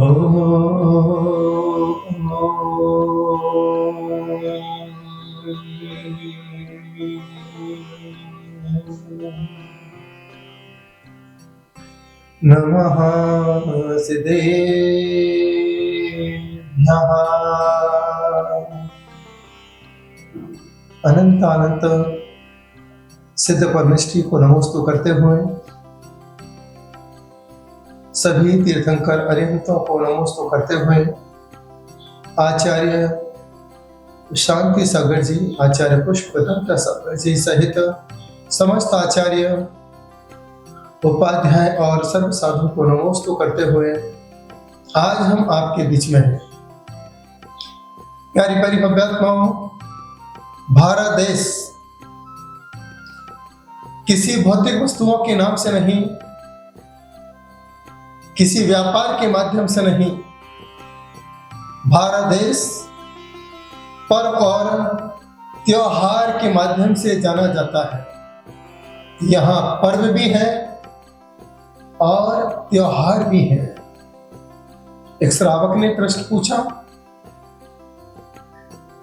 नमः सिद्धेभ्यः अनंत अनंत सिद्ध परमेष्ठी को नमोस्तु करते हुए सभी तीर्थंकर अरिहंतों को नमोस्तु करते हुए आचार्य शांति सागर जी, आचार्य पुष्पदत्त सागर जी सहित समस्त आचार्य उपाध्याय और सर्व साधु को नमोस्तु करते हुए आज हम आपके बीच में हैं। प्यारी प्यारी भव्यात्माओं, भारत देश किसी भौतिक वस्तुओं के नाम से नहीं, किसी व्यापार के माध्यम से नहीं, भारत देश पर्व और त्योहार के माध्यम से जाना जाता है। यहाँ पर्व भी है और त्योहार भी है। एक श्रावक ने प्रश्न पूछा,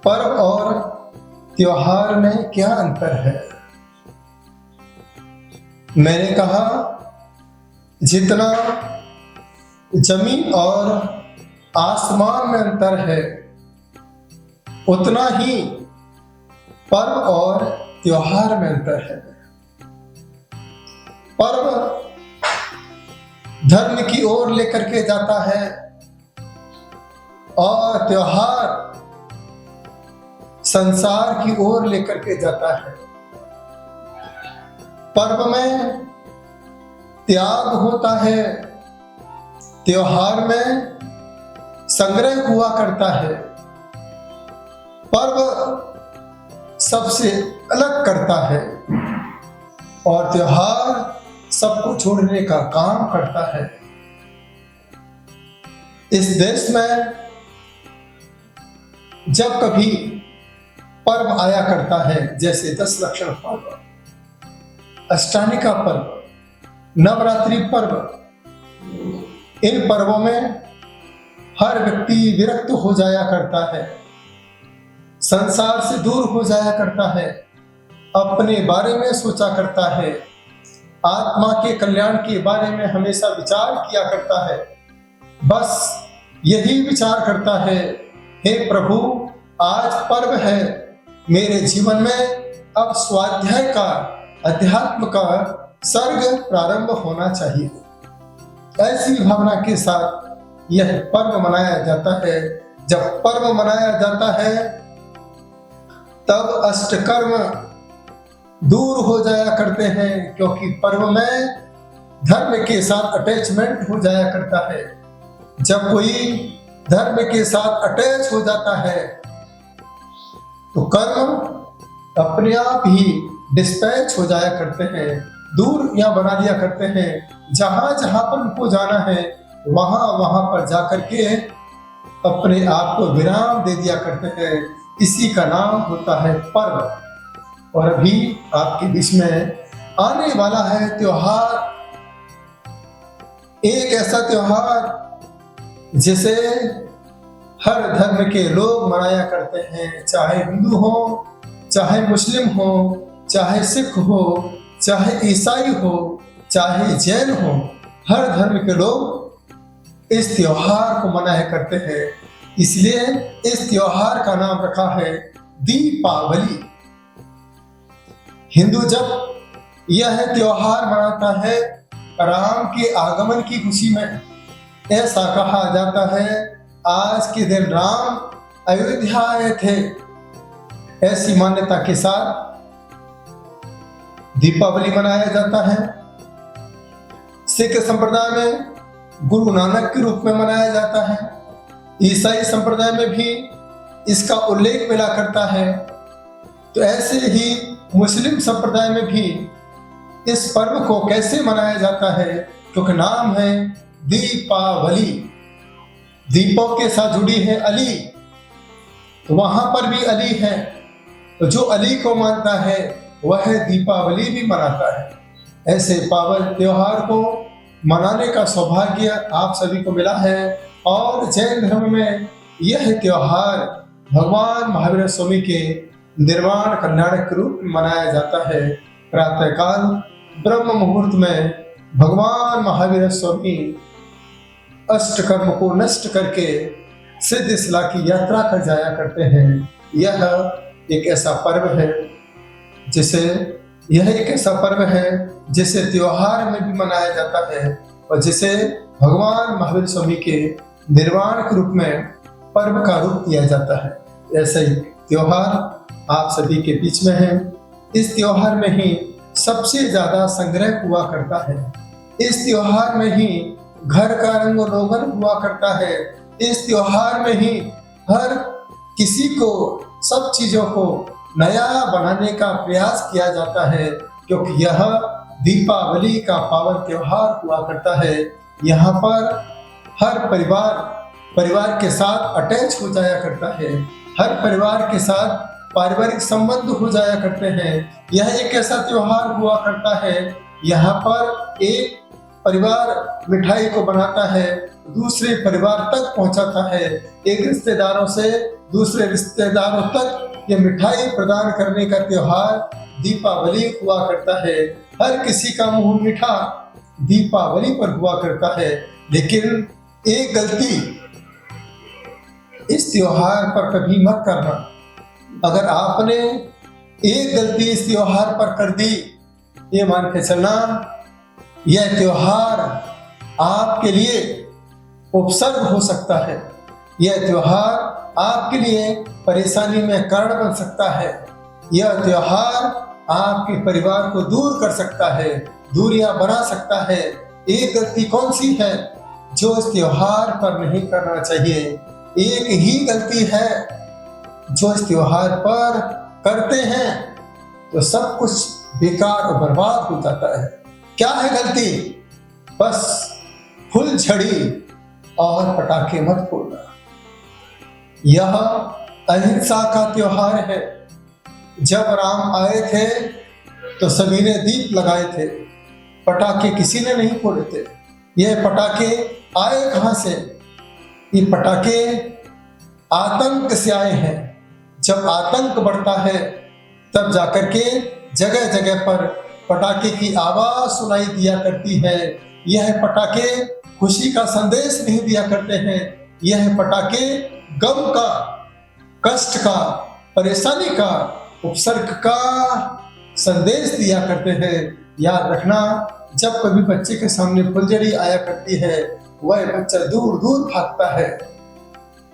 पर्व और त्योहार में क्या अंतर है? मैंने कहा, जितना जमीन और आसमान में अंतर है उतना ही पर्व और त्योहार में अंतर है। पर्व धर्म की ओर लेकर के जाता है और त्योहार संसार की ओर लेकर के जाता है। पर्व में त्याग होता है, त्योहार में संग्रह हुआ करता है। पर्व सबसे अलग करता है और त्योहार सबको छोड़ने का काम करता है। इस देश में जब कभी पर्व आया करता है, जैसे 10 लक्षण पर्व, अष्टानिका पर्व, नवरात्रि पर्व, इन पर्वों में हर व्यक्ति विरक्त हो जाया करता है, संसार से दूर हो जाया करता है, अपने बारे में सोचा करता है, आत्मा के कल्याण के बारे में हमेशा विचार किया करता है। बस यही विचार करता है, हे प्रभु, आज पर्व है, मेरे जीवन में अब स्वाध्याय का, अध्यात्म का सर्ग प्रारंभ होना चाहिए। ऐसी भावना के साथ यह पर्व मनाया जाता है। जब पर्व मनाया जाता है तब अष्टकर्म दूर हो जाया करते हैं, क्योंकि पर्व में धर्म के साथ अटैचमेंट हो जाया करता है। जब कोई धर्म के साथ अटैच हो जाता है तो कर्म अपने आप ही डिस्पैच हो जाया करते हैं, दूर या बना दिया करते हैं। जहां जहां पर उनको जाना है वहां वहां पर जाकर के अपने आप को विराम दे दिया करते हैं। इसी का नाम होता है पर्व। और अभी आपके बीच में आने वाला है त्योहार, एक ऐसा त्योहार जिसे हर धर्म के लोग मनाया करते हैं, चाहे हिंदू हो, चाहे मुस्लिम हो, चाहे सिख हो, चाहे ईसाई हो, चाहे जैन हो, हर धर्म के लोग इस त्योहार को मनाया करते हैं। इसलिए इस त्योहार का नाम रखा है दीपावली। हिंदू जब यह त्योहार मनाता है राम के आगमन की खुशी में, ऐसा कहा जाता है आज के दिन राम अयोध्या आए थे। ऐसी मान्यता के साथ दीपावली मनाया जाता है। सिख संप्रदाय में गुरु नानक के रूप में मनाया जाता है। ईसाई संप्रदाय में भी इसका उल्लेख मिला करता है। तो ऐसे ही मुस्लिम संप्रदाय में भी इस पर्व को कैसे मनाया जाता है, क्योंकि नाम है दीपावली। दीपों के साथ जुड़ी है अली, तो वहां पर भी अली है। तो जो अली को मानता है वह दीपावली भी मनाता है। ऐसे पावन त्योहार को मनाने का सौभाग्य आप सभी को मिला है। और जैन धर्म में यह त्योहार भगवान महावीर स्वामी के निर्वाण कल्याण के रूप में मनाया जाता है। प्रातःकाल ब्रह्म मुहूर्त में भगवान महावीर स्वामी अष्टकर्म को नष्ट करके सिद्धिशिला की यात्रा कर जाया करते हैं। यह एक ऐसा पर्व है जिसे त्योहार में भी मनाया जाता है और जिसे भगवान महावीर स्वामी के निर्वाण के रूप में पर्व का रूप दिया जाता है। ऐसा ही त्योहार आप सभी के बीच में है। इस त्योहार में ही सबसे ज्यादा संग्रह हुआ करता है। इस त्योहार में ही घर का रंग रोगन हुआ करता है। इस त्योहार में ही हर किसी को सब चीजों को नया बनाने का प्रयास किया जाता है, क्योंकि यह दीपावली का पावन त्योहार हुआ करता है। यहाँ पर हर परिवार के साथ अटैच हो जाया करता है। हर परिवार के साथ पारिवारिक संबंध हो जाया करते हैं। यह एक ऐसा त्योहार हुआ करता है, यहाँ पर एक परिवार मिठाई को बनाता है, दूसरे परिवार तक पहुंचाता है। एक रिश्तेदारों से दूसरे रिश्तेदारों तक ये मिठाई प्रदान करने का त्योहार दीपावली हुआ करता है। हर किसी का मुंह मीठा दीपावली पर हुआ करता है। लेकिन एक गलती इस त्योहार पर कभी मत करना। अगर आपने एक गलती इस त्योहार पर कर दी, ये मान के चलना यह त्योहार आपके लिए उपसर्ग हो सकता है। यह त्योहार आपके लिए परेशानी में कारण बन सकता है। यह त्योहार आपके परिवार को दूर कर सकता है, दूरियां बना सकता है। एक गलती कौन सी है जो इस त्योहार पर नहीं करना चाहिए? एक ही गलती है जो इस त्योहार पर करते हैं तो सब कुछ बेकार और बर्बाद हो जाता है। क्या है गलती? बस फुलझड़ी और पटाखे मत फोड़ना। यह अहिंसा का त्योहार है। जब राम आए थे तो सभी ने दीप लगाए थे, पटाखे किसी ने नहीं फोड़े थे। यह पटाखे आए कहां से? ये पटाखे आतंक से आए हैं। जब आतंक बढ़ता है तब जाकर के जगह जगह पर पटाखे की आवाज सुनाई दिया करती है। यह पटाखे खुशी का संदेश नहीं दिया करते हैं। यह पटाखे गम का, कष्ट का, परेशानी का, उपसर्ग का संदेश दिया करते हैं। याद रखना, जब कभी बच्चे के सामने फुलझड़ी आया करती है वह बच्चा दूर दूर भागता है।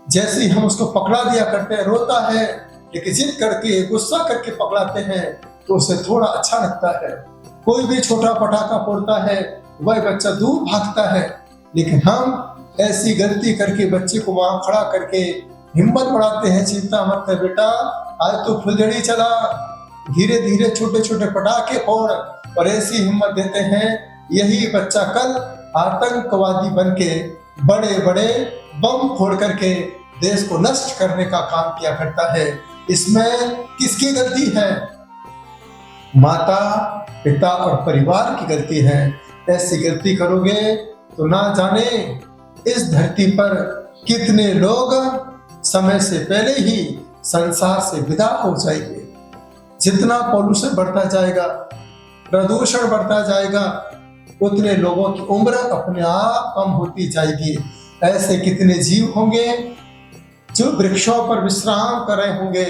जैसे ही हम उसको पकड़ा दिया करते हैं रोता है, लेकिन जिद करके गुस्सा करके पकड़ाते हैं तो उसे थोड़ा अच्छा लगता है। कोई भी छोटा पटाखा फोड़ता है वह बच्चा दूर भागता है। लेकिन हम ऐसी गलती करके बच्चे को वहां खड़ा करके हिम्मत बढ़ाते हैं, चिंता मत कर बेटा, आज तो फुलझड़ी चला, धीरे धीरे छोटे छोटे पटाखे फोड़, और ऐसी हिम्मत देते हैं। यही बच्चा कल आतंकवादी बनके बड़े बड़े बम फोड़ करके देश को नष्ट करने का काम किया करता है। इसमें किसकी गलती है? माता, पिता और परिवार की गलती है। ऐसी गलती करोगे तो ना जाने इस धरती पर कितने लोग समय से पहले ही संसार से विदा हो जाएंगे। जितना पॉल्यूशन बढ़ता जाएगा, प्रदूषण बढ़ता जाएगा, उतने लोगों की उम्र अपने आप कम होती जाएगी। ऐसे कितने जीव होंगे जो वृक्षों पर विश्राम कर रहे होंगे।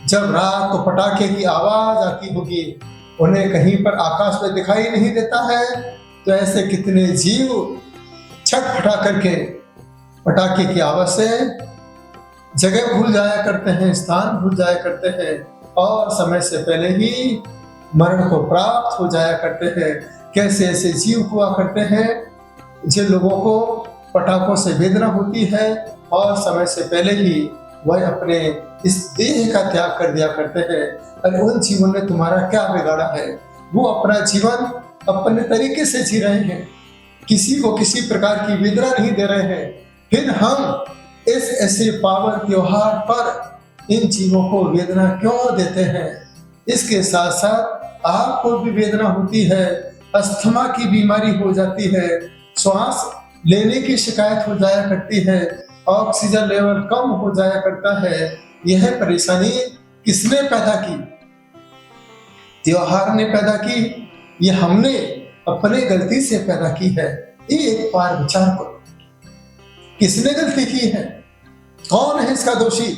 जब रात को पटाखे की आवाज आती होगी, उन्हें कहीं पर आकाश में दिखाई नहीं देता है, तो ऐसे कितने जीव छटपटा करके पटाखे की आवाज से जगह भूल जाया करते हैं, स्थान भूल जाया करते हैं और समय से पहले ही मरण को प्राप्त हो जाया करते हैं। कैसे ऐसे जीव हुआ करते हैं जिन लोगों को पटाखों से वेदना होती है और समय से पहले ही वह अपने इस देह का त्याग कर दिया करते हैं। अरे उन जीवन ने तुम्हारा क्या बिगाड़ा है? वो अपना जीवन अपने तरीके से जी रहे हैं, किसी को किसी प्रकार की वेदना नहीं दे रहे हैं। फिर हम इस ऐसे पावन त्योहार पर इन जीवों को वेदना क्यों देते हैं? इसके साथ साथ आपको भी वेदना होती है, अस्थमा की बीमारी हो जाती है, श्वास लेने की शिकायत हो जाया करती है, ऑक्सीजन लेवल कम हो जाया करता है। यह परेशानी किसने पैदा की? त्योहार ने पैदा की, ये हमने अपने गलती से पैदा की है। एक बार विचार करो, किसने गलती की है? कौन है इसका दोषी?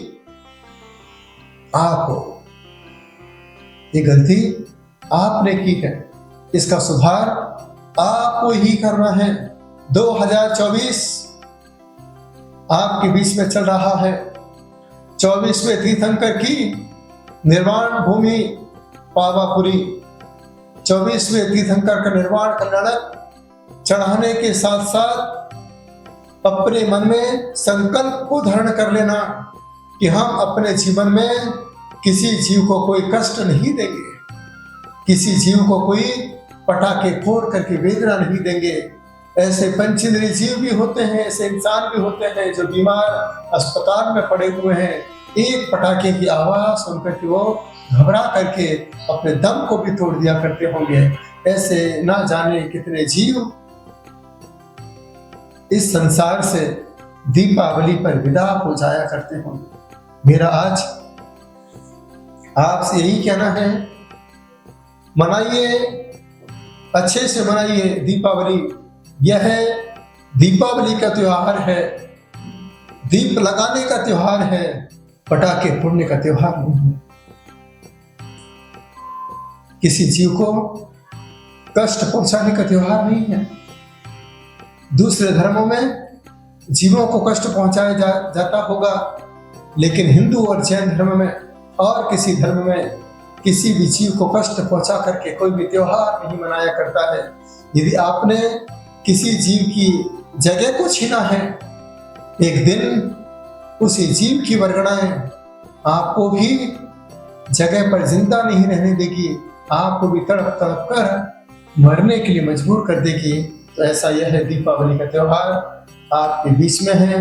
आप हो। ये गलती आपने की है, इसका सुधार आपको ही करना है। 2024 आपके बीच में चल रहा है। 24वें तीर्थंकर की निर्वाण भूमि पावापुरी, 24वें तीर्थंकर का निर्वाण कल्याणक चढ़ाने के साथ साथ अपने मन में संकल्प को धारण कर लेना कि हम अपने जीवन में किसी जीव को कोई कष्ट नहीं देंगे, किसी जीव को कोई पटाखे फोड़ करके वेदना नहीं देंगे। ऐसे पंचेंद्रिय जीव भी होते हैं, ऐसे इंसान भी होते हैं जो बीमार अस्पताल में पड़े हुए हैं। एक पटाखे की आवाज सुनकर के वो घबरा करके अपने दम को भी तोड़ दिया करते होंगे। ऐसे ना जाने कितने जीव इस संसार से दीपावली पर विदा हो जाया करते होंगे। मेरा आज आपसे यही कहना है, मनाइए, अच्छे से मनाइए दीपावली। यह दीपावली का त्योहार है, दीप लगाने का त्योहार है, पटाखे फोड़ने का त्योहार नहीं है। किसी जीव को कष्ट पहुंचाने का त्योहार नहीं है। दूसरे धर्मों में जीवों को कष्ट पहुंचाया जाता होगा, लेकिन हिंदू और जैन धर्म में और किसी धर्म में किसी भी जीव को कष्ट पहुंचा करके कोई भी त्योहार नहीं मनाया करता है। यदि आपने किसी जीव की जगह को छीना है, एक दिन उसी जीव की वरगणाएं आपको भी जगह पर जिंदा नहीं रहने देगी, आपको भी तड़प तड़प कर मरने के लिए मजबूर कर देगी। तो ऐसा यह है, दीपावली का त्योहार आपके बीच में है,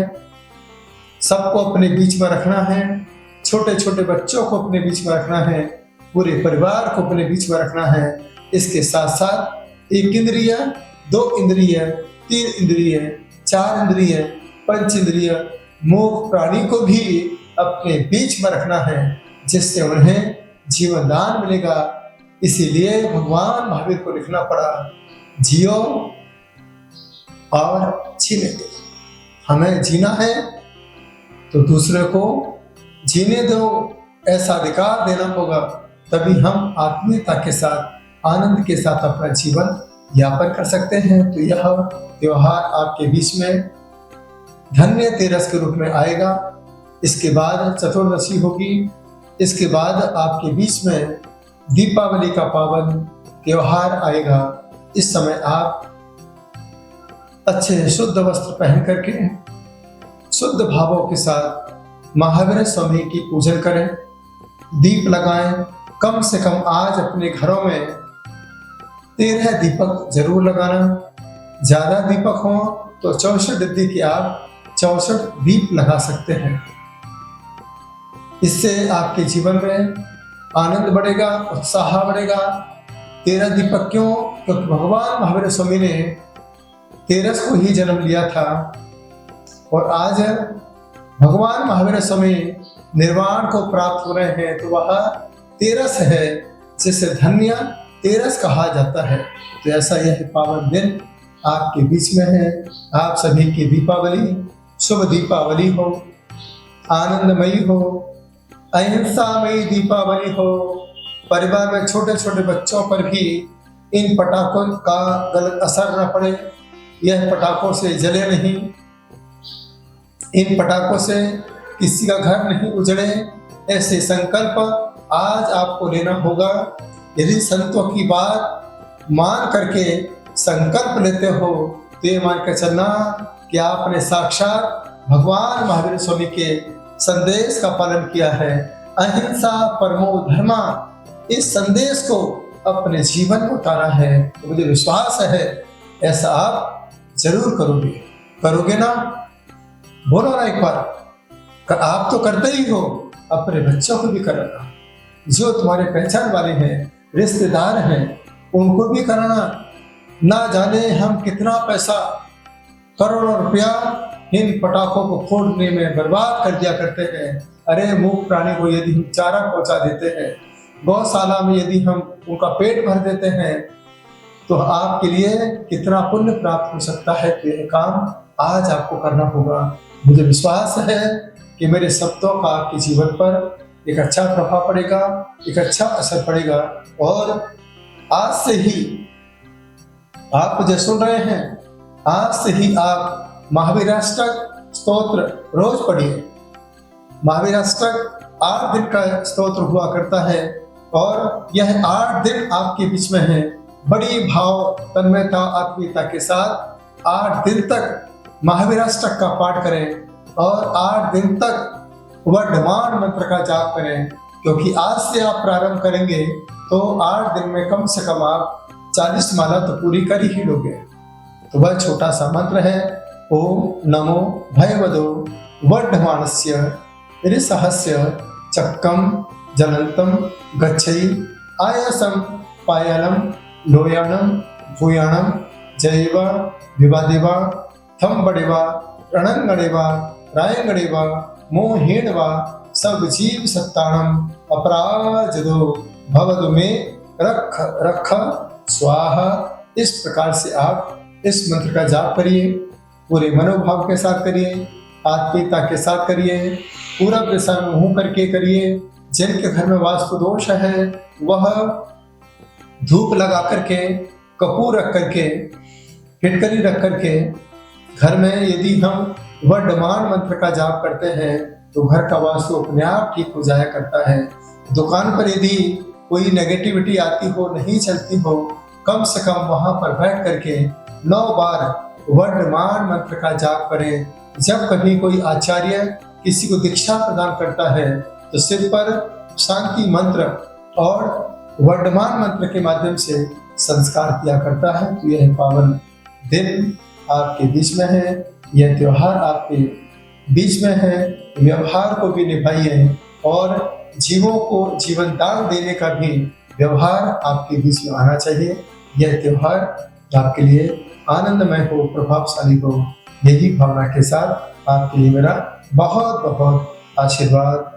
सबको अपने बीच में रखना है, छोटे छोटे बच्चों को अपने बीच में रखना है, पूरे परिवार को अपने बीच में रखना है। इसके साथ साथ एक इंद्रिय, दो इंद्रिय, तीन इंद्रिय, चार इंद्रिय, पंच इंद्रिय, मूक प्राणी को भी अपने बीच में रखना है, जिससे उन्हें जीवन दान मिलेगा। इसीलिए भगवान महावीर को लिखना पड़ा, जियो और जीने दो। हमें जीना है तो दूसरे को जीने दो, ऐसा अधिकार देना होगा, तभी हम आत्मीयता के साथ, आनंद के साथ अपना जीवन यापन कर सकते हैं। तो यह त्योहार आपके बीच में धन्य तेरस के रूप में आएगा। इसके बाद चतुर्दशी होगी, इसके बाद आपके बीच में दीपावली का पावन त्योहार आएगा। इस समय आप अच्छे शुद्ध वस्त्र पहन करके शुद्ध भावों के साथ महावीर स्वामी की पूजन करें, दीप लगाएं। कम से कम आज अपने घरों में 13 दीपक जरूर लगाना। ज्यादा दीपक हो तो 64 डिब्बी की आप 64 दीप लगा सकते हैं। इससे आपके जीवन में आनंद बढ़ेगा, उत्साह बढ़ेगा। 13 दीपक क्यों? क्योंकि भगवान महावीर स्वामी ने 13 को ही जन्म लिया था और आज भगवान महावीर स्वामी निर्वाण को प्राप्त हो रहे हैं, तो वह 13 है, जिसे धन्य 13 कहा जाता है। तो ऐसा यह पावन दिन आपके बीच में है। आप सभी की दीपावली शुभ दीपावली हो, आनंदमयी हो, अहिंसामयी दीपावली हो। परिवार में छोटे छोटे बच्चों पर भी इन पटाखों का गलत असर न पड़े, यह पटाखों से जले नहीं, इन पटाखों से किसी का घर नहीं उजड़े। ऐसे संकल्प आज आपको लेना होगा। यदि संतों की बात मान करके संकल्प लेते हो तो ये मान कर चलना कि आपने साक्षात भगवान महावीर स्वामी के संदेश का पालन किया है। अहिंसा परमो धर्मा, इस संदेश को अपने जीवन में उतारा है। तो मुझे विश्वास है ऐसा आप जरूर करोगे ना? बोलो ना एक बार। आप तो करते ही हो, अपने बच्चों को भी कराना, जो तुम्हारे पहचान वाले हैं, रिश्तेदार हैं, उनको भी कराना। ना जाने हम कितना पैसा करोड़ों रुपया इन पटाखों को फोड़ने में बर्बाद कर दिया करते हैं। अरे मूक प्राणी को यदि हम चारा पहुंचा देते हैं, गौशाला में यदि हम उनका पेट भर देते हैं, तो आपके लिए कितना पुण्य प्राप्त हो सकता है। तो यह काम आज आपको करना होगा। मुझे विश्वास है कि मेरे शब्दों का आपके जीवन पर एक अच्छा प्रभाव पड़ेगा, एक अच्छा असर पड़ेगा। और आज से ही आप मुझे सुन रहे हैं, आज से ही आप महावीराष्टक स्तोत्र रोज पढ़िए। महावीराष्टक 8 दिन का स्तोत्र हुआ करता है और यह 8 दिन आपके बीच में है। बड़ी भाव तन्मयता आत्मीयता के साथ 8 दिन तक महावीराष्टक का पाठ करें और 8 दिन तक वर्धमान मंत्र का जाप करें, क्योंकि आज से आप प्रारंभ करेंगे तो 8 दिन में कम से कम आप 40 माला तो पूरी कर ही लोगे। तो वह छोटा सा मंत्र है, ओम नमो भयवदो वर्धमानस्य ऋसहस्य चक्कम जलंतम गच्छई आयसम पायलम लोयाणम भूयाणम जैव विवादेवा थम बड़ेवा रणंगड़ेवा रायंगड़ेवा मोहेणवा सब जीव सत्ताणम अपराजदो भवदु में रख रख स्वाहा। इस प्रकार से आप इस मंत्र का जाप करिए, पूरे मनोभाव के साथ करिए, आत्मीयता के साथ करिए, पूरब दिशा में मुंह करके करिए। जिनके घर में वास्तु दोष है वह धूप लगा करके, कपूर रख करके, फिटकरी रख करके घर में यदि हम वर्धमान मंत्र का जाप करते हैं तो घर का वास्तु अपने आप ठीक हो जाया करता है। दुकान पर यदि कोई नेगेटिविटी आती हो, नहीं चलती हो, कम से कम वहां पर बैठ करके 9 बार वर्धमान मंत्र का जाप करें। जब कभी कोई आचार्य किसी को दीक्षा प्रदान करता है तो सिर पर शांति मंत्र और वर्धमान मंत्र के माध्यम से संस्कार किया करता है। तो यह पावन दिन आपके बीच में है, यह त्योहार आपके बीच में है। व्यवहार को भी निभाइए और जीवों को जीवन दान देने का भी व्यवहार आपके बीच में आना चाहिए। यह त्योहार आपके लिए आनंदमय हो, प्रभावशाली हो, यही भावना के साथ आपके लिए मेरा बहुत बहुत आशीर्वाद।